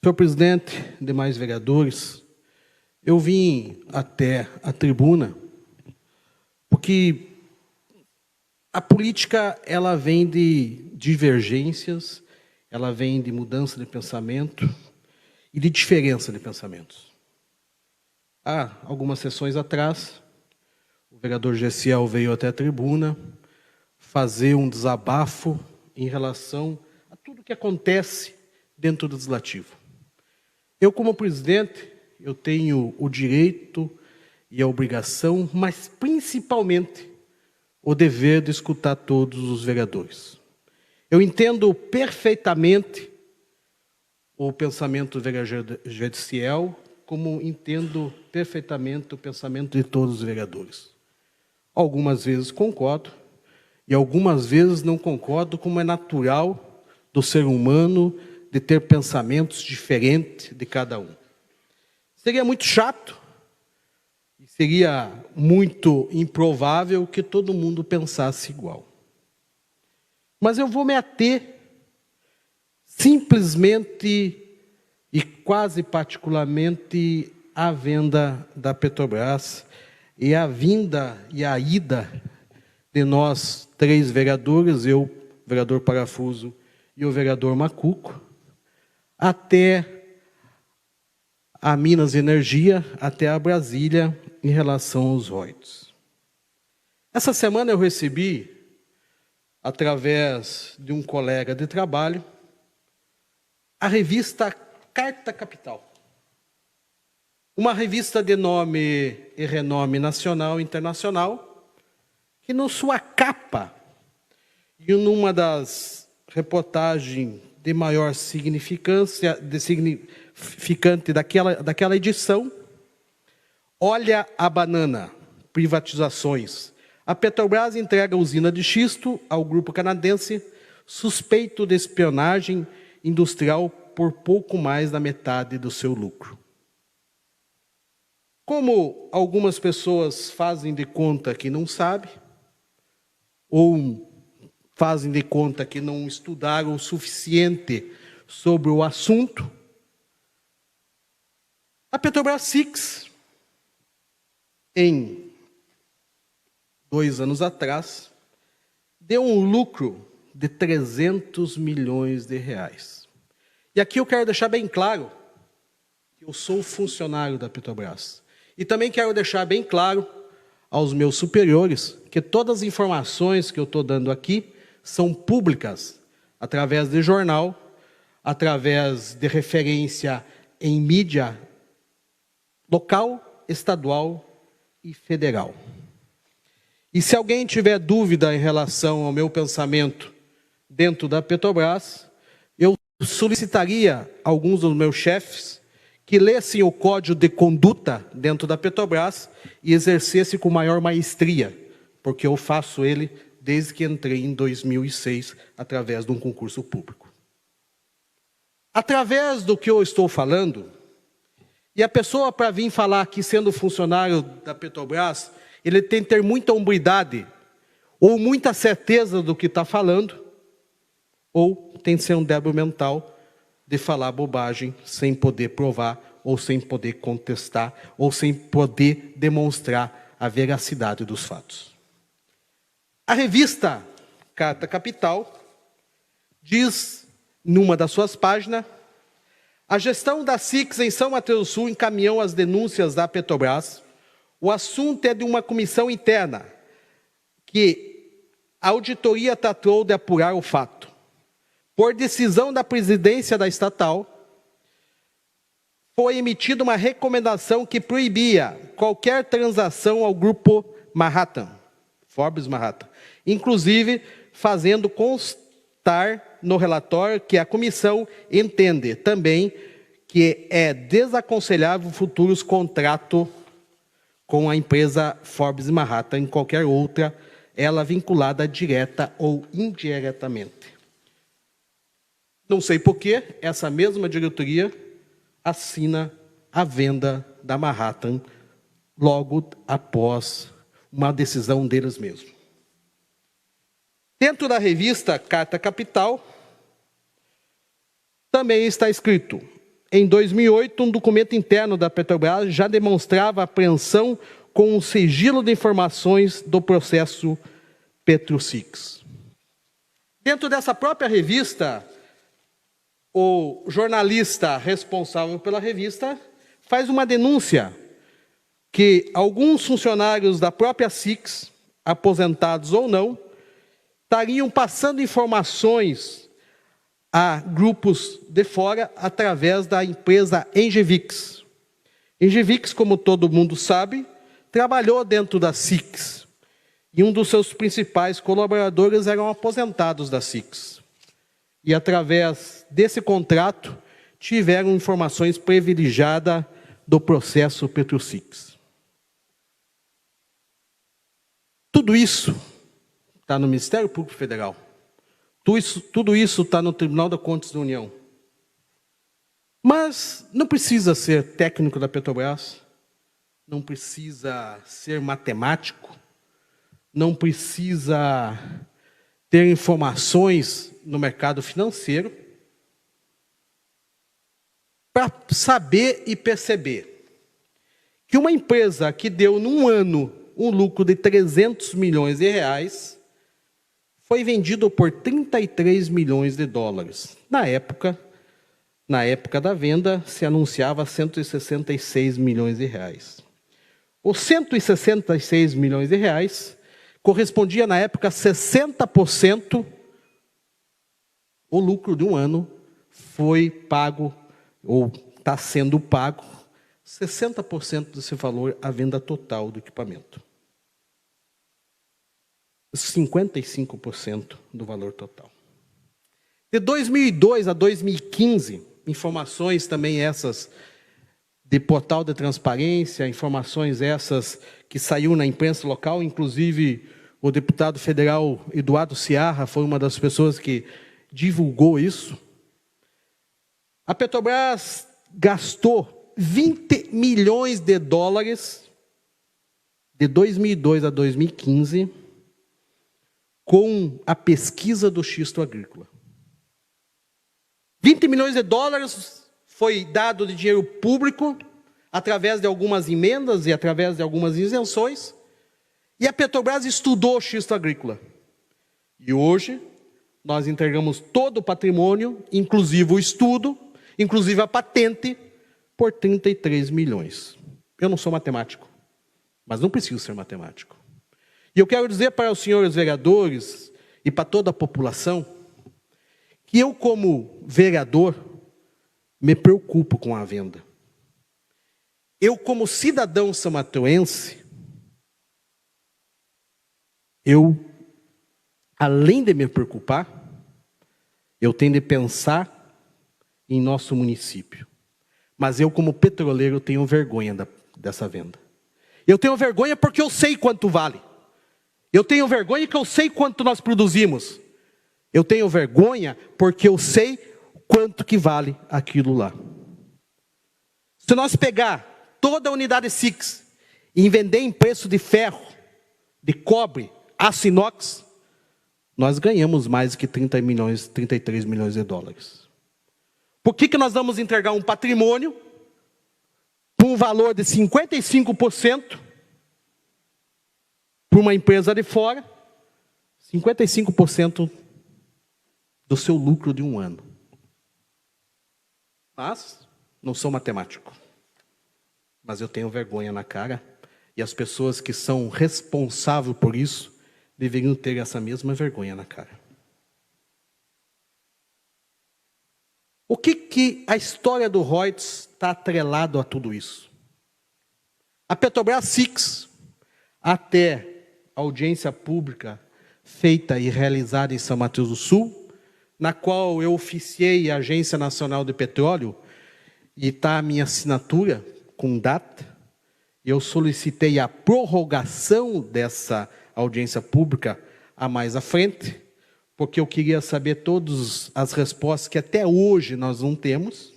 Senhor presidente, demais vereadores, eu vim até a tribuna porque a política ela vem de divergências, ela vem de mudança de pensamento e de diferença de pensamentos. Há algumas sessões atrás, o vereador Gessiel veio até a tribuna fazer um desabafo em relação a tudo que acontece dentro do Legislativo. Eu, como presidente, eu tenho o direito e a obrigação, mas principalmente o dever de escutar todos os vereadores. Eu entendo perfeitamente o pensamento do vereador Gessiel, como entendo perfeitamente o pensamento de todos os vereadores. Algumas vezes concordo, e algumas vezes não concordo, como é natural do ser humano de ter pensamentos diferentes de cada um. Seria muito chato, e seria muito improvável que todo mundo pensasse igual. Mas eu vou me ater simplesmente e quase particularmente à venda da Petrobras e à vinda e à ida de nós três vereadores, eu, vereador Parafuso e o vereador Macuco, até a Minas Energia, até a Brasília, em relação aos royalties. Essa semana eu recebi, através de um colega de trabalho, a revista Carta Capital. Uma revista de nome e renome nacional e internacional, que na sua capa, e numa das reportagens de maior significância, significante daquela edição, olha a banana, privatizações. A Petrobras entrega a usina de xisto ao grupo canadense, suspeito de espionagem industrial por pouco mais da metade do seu lucro. Como algumas pessoas fazem de conta que não sabem, ou fazem de conta que não estudaram o suficiente sobre o assunto, a Petrobras SIX, em 2 anos atrás, deu um lucro de 300 milhões de reais. E aqui eu quero deixar bem claro que eu sou funcionário da Petrobras. E também quero deixar bem claro aos meus superiores que todas as informações que eu estou dando aqui são públicas, através de jornal, através de referência em mídia local, estadual e federal. E se alguém tiver dúvida em relação ao meu pensamento dentro da Petrobras, eu solicitaria a alguns dos meus chefes que lessem o código de conduta dentro da Petrobras e exercessem com maior maestria, porque eu faço ele desde que entrei em 2006, através de um concurso público. Através do que eu estou falando, e a pessoa para vir falar aqui sendo funcionário da Petrobras, ele tem que ter muita hombridade, ou muita certeza do que está falando, ou tem que ser um débil mental de falar bobagem sem poder provar, ou sem poder contestar, ou sem poder demonstrar a veracidade dos fatos. A revista Carta Capital diz, numa das suas páginas, a gestão da SIX em São Mateus do Sul encaminhou as denúncias da Petrobras. O assunto é de uma comissão interna, que a auditoria tratou de apurar o fato. Por decisão da presidência da estatal, foi emitida uma recomendação que proibia qualquer transação ao grupo Manhattan, Forbes Manhattan, inclusive fazendo constar no relatório que a comissão entende também que é desaconselhável futuros contratos com a empresa Forbes Manhattan em qualquer outra, ela vinculada direta ou indiretamente. Não sei por que essa mesma diretoria assina a venda da Manhattan logo após uma decisão deles mesmos. Dentro da revista Carta Capital, também está escrito: em 2008, um documento interno da Petrobras já demonstrava a apreensão com o sigilo de informações do processo PetroSix. Dentro dessa própria revista, o jornalista responsável pela revista faz uma denúncia que alguns funcionários da própria SIX, aposentados ou não, estariam passando informações a grupos de fora através da empresa Engevix. Engevix, como todo mundo sabe, trabalhou dentro da SIX e um dos seus principais colaboradores eram aposentados da SIX. E através desse contrato tiveram informações privilegiadas do processo PetroSix. Tudo isso está no Ministério Público Federal. Tudo isso está no Tribunal de Contas da União. Mas não precisa ser técnico da Petrobras, não precisa ser matemático, não precisa ter informações no mercado financeiro para saber e perceber que uma empresa que deu num ano um lucro de 300 milhões de reais foi vendido por 33 milhões de dólares. Na época da venda, se anunciava 166 milhões de reais. Os 166 milhões de reais correspondia, na época, a 60%. O lucro de um ano foi pago, ou está sendo pago, 60% desse valor à venda total do equipamento. 55% do valor total. De 2002 a 2015, informações também essas de portal de transparência, informações essas que saiu na imprensa local, inclusive o deputado federal Eduardo Seara foi uma das pessoas que divulgou isso. A Petrobras gastou 20 milhões de dólares de 2002 a 2015 com a pesquisa do xisto agrícola. 20 milhões de dólares foi dado de dinheiro público através de algumas emendas e através de algumas isenções, e a Petrobras estudou o xisto agrícola. E hoje nós entregamos todo o patrimônio, inclusive o estudo, inclusive a patente, por 33 milhões. Eu não sou matemático, mas não preciso ser matemático. E eu quero dizer para os senhores vereadores e para toda a população que eu, como vereador, me preocupo com a venda. Eu, como cidadão samatuense, além de me preocupar, eu tenho de pensar em nosso município. Mas eu, como petroleiro, tenho vergonha dessa venda. Eu tenho vergonha porque eu sei quanto vale. Eu tenho vergonha porque eu sei quanto nós produzimos. Eu tenho vergonha porque eu sei quanto que vale aquilo lá. Se nós pegar toda a unidade SIX e vender em preço de ferro, de cobre, aço inox, nós ganhamos mais que 33 milhões de dólares. Por que nós vamos entregar um patrimônio com um valor de 55% para uma empresa de fora, 55% do seu lucro de um ano? Mas não sou matemático. Mas eu tenho vergonha na cara, e as pessoas que são responsáveis por isso deveriam ter essa mesma vergonha na cara. O que a história do Reuters está atrelado a tudo isso? A Petrobras SIX, até a audiência pública feita e realizada em São Mateus do Sul, na qual eu oficiei a Agência Nacional de Petróleo, e está a minha assinatura com data, eu solicitei a prorrogação dessa audiência pública a mais à frente, porque eu queria saber todas as respostas que até hoje nós não temos.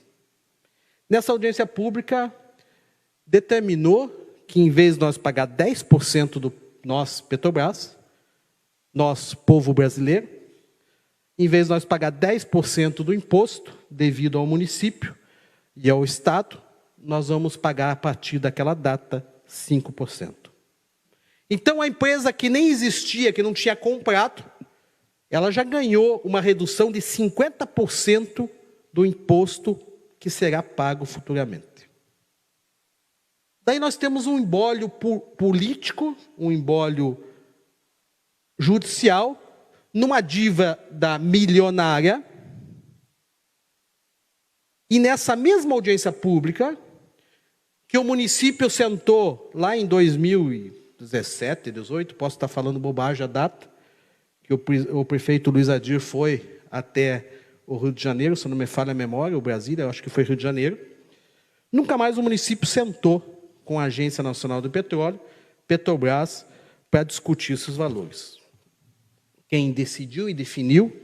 Nessa audiência pública, determinou que, em vez de nós pagar 10% do nosso Petrobras, nosso povo brasileiro, em vez de nós pagar 10% do imposto devido ao município, e ao Estado, nós vamos pagar a partir daquela data 5%. Então a empresa que nem existia, que não tinha comprado, ela já ganhou uma redução de 50% do imposto que será pago futuramente. Daí nós temos um imbólio político, um imbólio judicial, numa dívida milionária, e nessa mesma audiência pública, que o município sentou lá em 2017, 2018, posso estar falando bobagem a data, que o prefeito Luiz Adir foi até o Rio de Janeiro, se não me falha a memória, o Brasília, eu acho que foi Rio de Janeiro. Nunca mais o município sentou com a Agência Nacional do Petróleo, Petrobras, para discutir esses valores. Quem decidiu e definiu,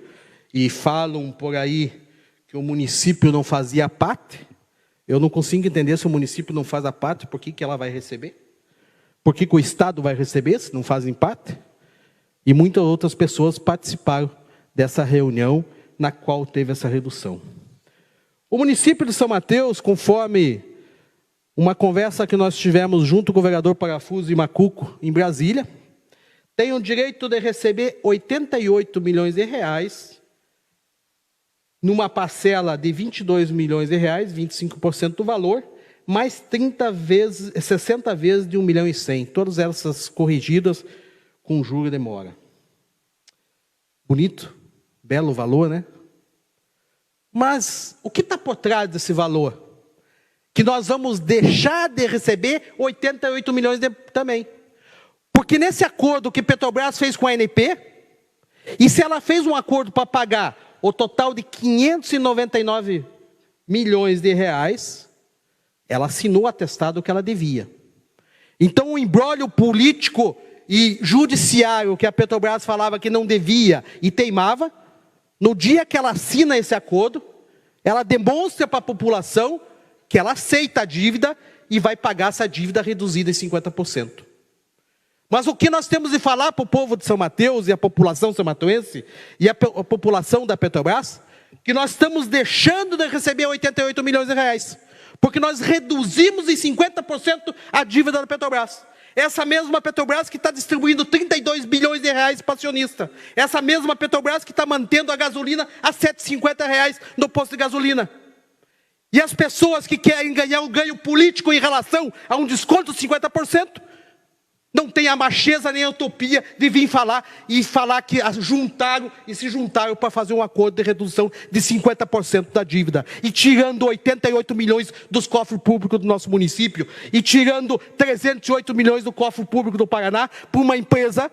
e falam por aí que o município não fazia parte, eu não consigo entender, se o município não faz a parte, por que ela vai receber? Por que o Estado vai receber, se não fazem parte? E muitas outras pessoas participaram dessa reunião na qual teve essa redução. O município de São Mateus, conforme uma conversa que nós tivemos junto com o vereador Parafuso e Macuco, em Brasília, tem o direito de receber 88 milhões de reais, numa parcela de 22 milhões de reais, 25% do valor, mais 60 vezes de 1 milhão e 100, todas essas corrigidas com juro e demora. Bonito, belo valor, né? Mas o que está por trás desse valor? Que nós vamos deixar de receber 88 milhões também. Porque nesse acordo que Petrobras fez com a ANP, e se ela fez um acordo para pagar o total de 599 milhões de reais, ela assinou o atestado que ela devia. Então o imbróglio político e judiciário que a Petrobras falava que não devia e teimava, no dia que ela assina esse acordo, ela demonstra para a população que ela aceita a dívida e vai pagar essa dívida reduzida em 50%. Mas o que nós temos de falar para o povo de São Mateus e a população são-matoense e a população da Petrobras, que nós estamos deixando de receber 88 milhões de reais, porque nós reduzimos em 50% a dívida da Petrobras. Essa mesma Petrobras que está distribuindo 32 bilhões de reais para acionista. Essa mesma Petrobras que está mantendo a gasolina a R$ 7,50 no posto de gasolina. E as pessoas que querem ganhar um ganho político em relação a um desconto de 50%, não tem a macheza nem a utopia de vir falar que se juntaram para fazer um acordo de redução de 50% da dívida. E tirando 88 milhões dos cofres públicos do nosso município, e tirando 308 milhões do cofre público do Paraná, por uma empresa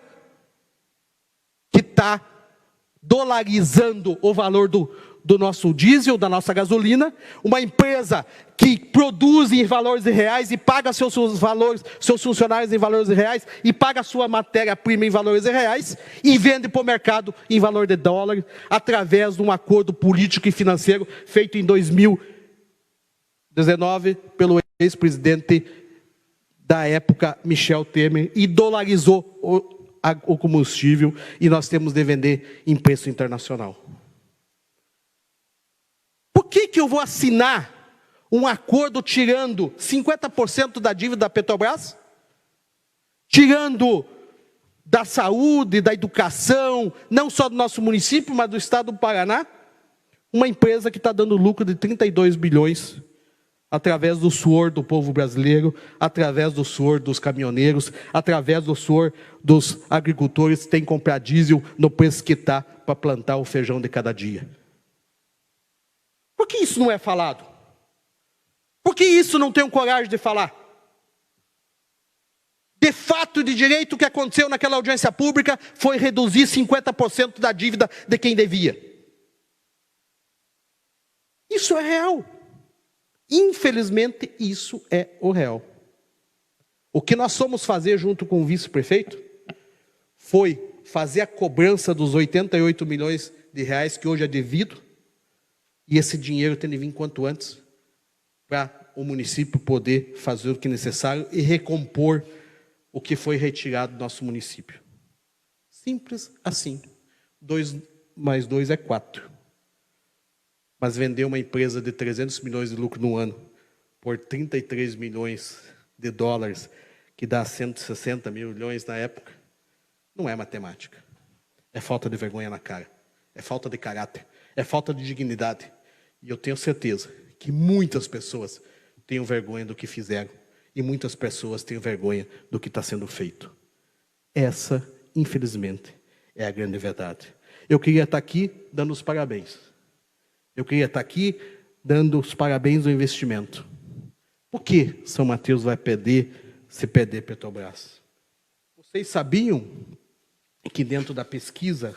que está dolarizando o valor do nosso diesel, da nossa gasolina, uma empresa que produz em valores reais e paga seus funcionários em valores reais e paga a sua matéria-prima em valores reais e vende para o mercado em valor de dólar, através de um acordo político e financeiro feito em 2019 pelo ex-presidente da época, Michel Temer, e dolarizou o combustível, e nós temos de vender em preço internacional. Por que eu vou assinar um acordo tirando 50% da dívida da Petrobras? Tirando da saúde, da educação, não só do nosso município, mas do estado do Paraná? Uma empresa que está dando lucro de 32 bilhões, através do suor do povo brasileiro, através do suor dos caminhoneiros, através do suor dos agricultores que têm que comprar diesel no preço que está para plantar o feijão de cada dia. Por que isso não é falado? Por que isso não tem coragem de falar? De fato e de direito, o que aconteceu naquela audiência pública foi reduzir 50% da dívida de quem devia. Isso é real. Infelizmente, isso é o real. O que nós fomos fazer junto com o vice-prefeito foi fazer a cobrança dos 88 milhões de reais que hoje é devido, e esse dinheiro tem de vir quanto antes, para o município poder fazer o que é necessário e recompor o que foi retirado do nosso município. Simples assim. 2 mais 2 é 4. mas vender uma empresa de 300 milhões de lucro no ano por 33 milhões de dólares, que dá 160 milhões na época, não é matemática. É falta de vergonha na cara, é falta de caráter, é falta de dignidade. E eu tenho certeza que muitas pessoas têm vergonha do que fizeram e muitas pessoas têm vergonha do que está sendo feito. Essa, infelizmente, é a grande verdade. Eu queria estar aqui dando os parabéns. Eu queria estar aqui dando os parabéns ao investimento. Por que São Mateus vai perder se perder Petrobras? Vocês sabiam que dentro da pesquisa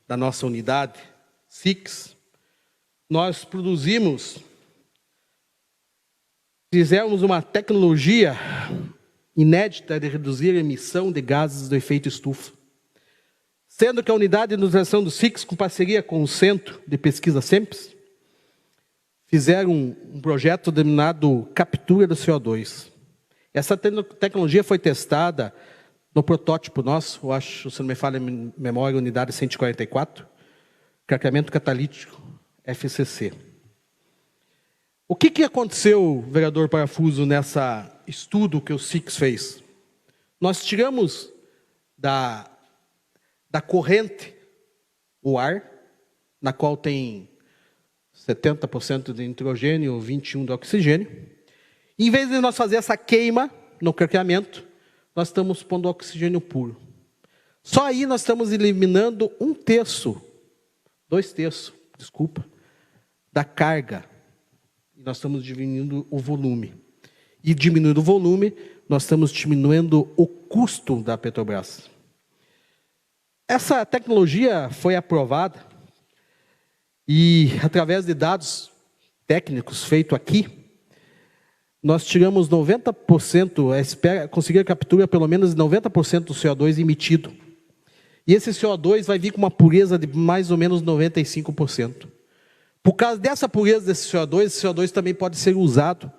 da nossa unidade, SIX, nós fizemos uma tecnologia inédita de reduzir a emissão de gases do efeito estufa. Sendo que a unidade de industrialização do SIX, com parceria com o Centro de Pesquisa SEMPES, fizeram um projeto denominado Captura do CO2. Essa tecnologia foi testada no protótipo nosso, eu acho, se não me falha a memória, unidade 144, craqueamento catalítico, FCC. O que aconteceu, vereador Parafuso, nessa estudo que o SIX fez? Nós tiramos da corrente o ar, na qual tem 70% de nitrogênio, 21% de oxigênio. Em vez de nós fazer essa queima no craqueamento, nós estamos pondo oxigênio puro. Só aí nós estamos eliminando 2/3, da carga. E nós estamos diminuindo o volume. E diminuindo o volume, nós estamos diminuindo o custo da Petrobras. Essa tecnologia foi aprovada e, através de dados técnicos feitos aqui, nós tiramos 90%, conseguir a captura pelo menos de 90% do CO2 emitido. E esse CO2 vai vir com uma pureza de mais ou menos 95%. Por causa dessa pureza desse CO2, esse CO2 também pode ser usado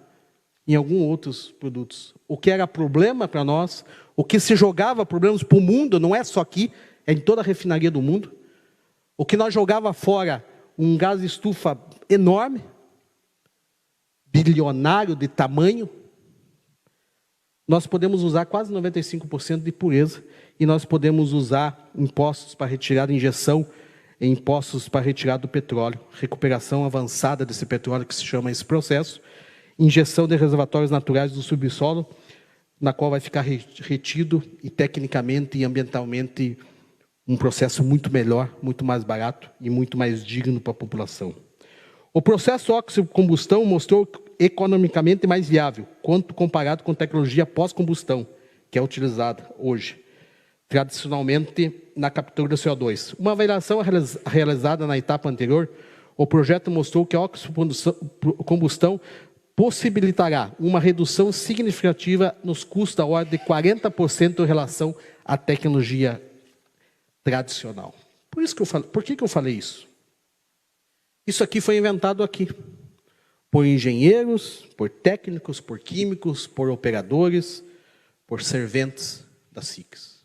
em alguns outros produtos. O que era problema para nós, o que se jogava problemas para o mundo, não é só aqui, é em toda a refinaria do mundo. O que nós jogava fora, um gás de estufa enorme, bilionário de tamanho, nós podemos usar quase 95% de pureza e nós podemos usar impostos para retirada de injeção, impostos para retirada do petróleo, recuperação avançada desse petróleo, que se chama esse processo, injeção de reservatórios naturais do subsolo, na qual vai ficar retido e tecnicamente e ambientalmente um processo muito melhor, muito mais barato e muito mais digno para a população. O processo óxido-combustão mostrou economicamente mais viável, quanto comparado com tecnologia pós-combustão, que é utilizada hoje, tradicionalmente na captura do CO2. Uma avaliação realizada na etapa anterior, o projeto mostrou que a óxido-combustão possibilitará uma redução significativa nos custos da ordem de 40% em relação à tecnologia tradicional. Por que eu falei isso? Isso aqui foi inventado aqui, por engenheiros, por técnicos, por químicos, por operadores, por serventes da SIX.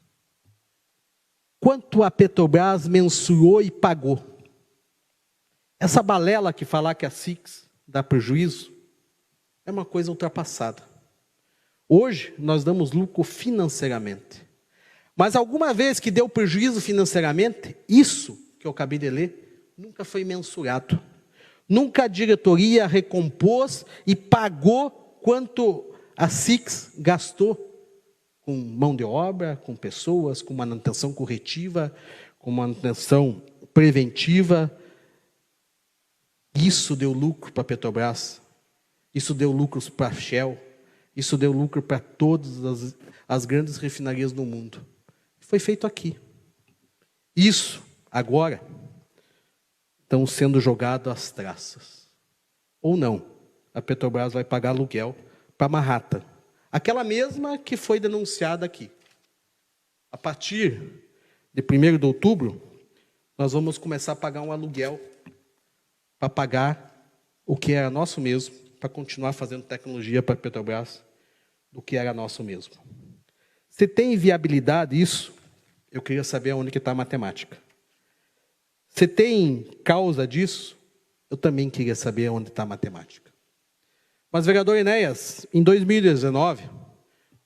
Quanto a Petrobras mensurou e pagou? Essa balela que falar que a SIX dá prejuízo é uma coisa ultrapassada. Hoje, nós damos lucro financeiramente. Mas alguma vez que deu prejuízo financeiramente, isso que eu acabei de ler, nunca foi mensurado. Nunca a diretoria recompôs e pagou quanto a SIX gastou com mão de obra, com pessoas, com manutenção corretiva, com manutenção preventiva. Isso deu lucro para a Petrobras, isso deu lucros para a Shell, isso deu lucro para todas as grandes refinarias do mundo. Foi feito aqui. Isso, agora, estão sendo jogados às traças. Ou não, a Petrobras vai pagar aluguel para a Manhattan. Aquela mesma que foi denunciada aqui. A partir de 1º de outubro, nós vamos começar a pagar um aluguel para pagar o que era nosso mesmo, para continuar fazendo tecnologia para a Petrobras do que era nosso mesmo. Se tem viabilidade isso, eu queria saber onde que está a matemática. Se tem causa disso, eu também queria saber onde está a matemática. Mas, vereador Enéas, em 2019,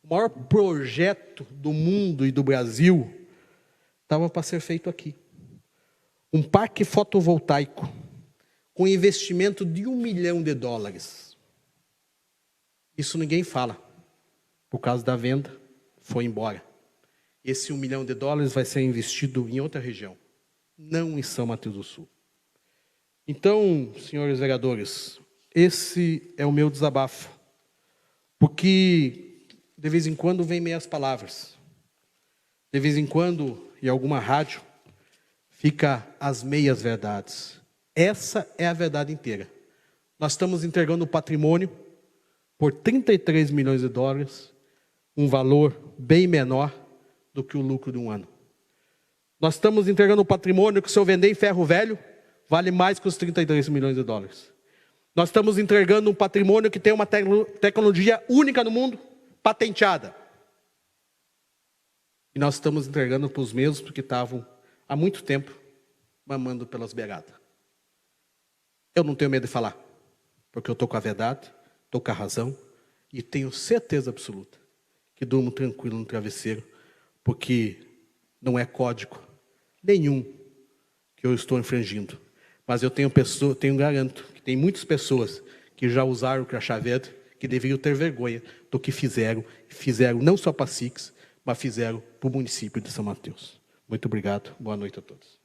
o maior projeto do mundo e do Brasil estava para ser feito aqui. Um parque fotovoltaico com investimento de US$1 milhão. Isso ninguém fala. Por causa da venda, foi embora. Esse US$1 milhão vai ser investido em outra região, não em São Mateus do Sul. Então, senhores vereadores, esse é o meu desabafo, porque de vez em quando vem meias palavras, de vez em quando, em alguma rádio, fica as meias verdades. Essa é a verdade inteira. Nós estamos entregando o patrimônio por US$33 milhões, um valor bem menor do que o lucro de um ano. Nós estamos entregando o patrimônio que, se eu vender em ferro velho, vale mais que os US$33 milhões. Nós estamos entregando um patrimônio que tem uma tecnologia única no mundo, patenteada. E nós estamos entregando para os mesmos que estavam há muito tempo mamando pelas beiradas. Eu não tenho medo de falar, porque eu estou com a verdade, estou com a razão, e tenho certeza absoluta que durmo tranquilo no travesseiro, porque não é código nenhum que eu estou infringindo. Mas eu garanto que tem muitas pessoas que já usaram o crachá verde, que deveriam ter vergonha do que fizeram não só para a SIX, mas fizeram para o município de São Mateus. Muito obrigado, boa noite a todos.